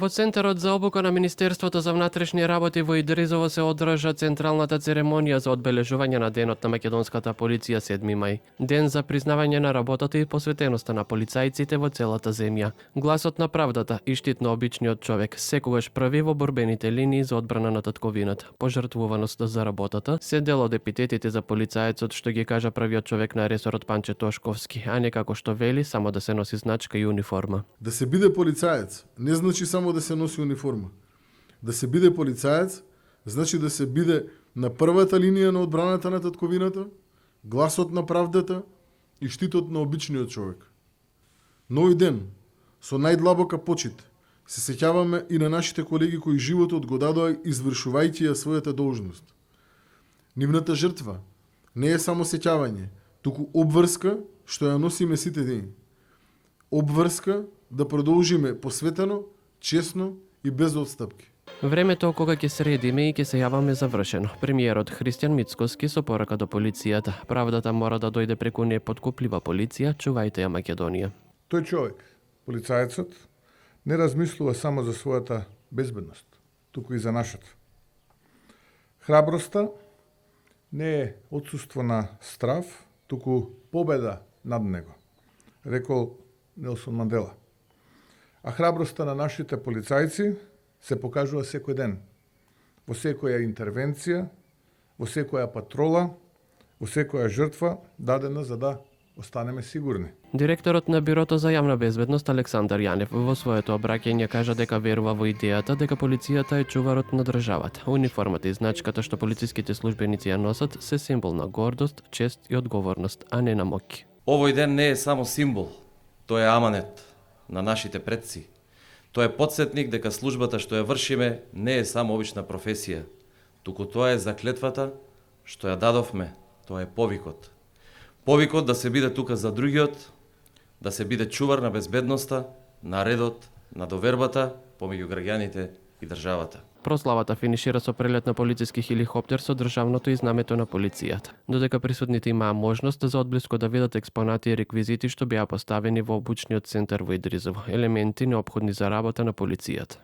Во Центарот за обука на Министерството за внатрешни работи во Идризово се одржа централната церемонија за одбележување на Денот на македонската полиција 7 мај. Ден за признавање на работата и посветеноста на полицајците во целата земја. Гласот на правдата и штит на обичниот човек секогаш први во борбените линии за одбрана на татковината. Пожртвуваност за работата се дел од епитетите за полицаецот што ги кажа првиот човек на ресорот Панче Тошковски, а не како што вели само да се носи значка и униформа. Да се биде полицаец не значи само да се носи униформа. Да се биде полицаец значи да се биде на првата линија на одбраната на татковината, гласот на правдата и штитот на обичниот човек. Нови ден, со најдлабока почит, се сеќаваме и на нашите колеги кои животот го дадоа извршувајќи ја својата должност. Нивната жртва не е само сеќавање, туку обврска што ја носиме сите дни. Обврска да продолжиме посветено, честно и без отстапки. Времето кога ќе средиме и ќе се јаваме завршено. Премиерот Христијан Мицкоски со порака до полицијата. Правдата мора да дојде преку непоткуплива полиција, чувајте ја Македонија. Тој човек, полицаецот, не размислува само за својата безбедност, туку и за нашата. Храброста не е отсуство на страв, туку победа над него, рекол Нелсон Мандела. А храброста на нашите полицајци се покажува секој ден, во секоја интервенција, во секоја патрола, во секоја жртва дадена за да останеме сигурни. Директорот на Бирото за јавна безбедност Александар Јанев во своето обраќање кажа дека верува во идејата дека полицијата е чуварот на државата. Униформата и значката што полициските службеници ја носат се символ на гордост, чест и одговорност, а не на моќ. Овој ден не е само символ, тој е аманет на нашите предци. Тоа е потсетник дека службата што ја вршиме не е само обична професија, туку тоа е заклетвата што ја дадовме, тоа е повикот. Повикот да се биде тука за другиот, да се биде чувар на безбедноста, на редот, на довербата помеѓу граѓаните и државата. Прославата финишира со прелет на полициски хеликоптер со државното и знамето на полицијата. Додека присутните имаа можност за одблиско да видат експонати и реквизити што беа поставени во обучниот центар во Идризово, елементи неопходни за работа на полицијата.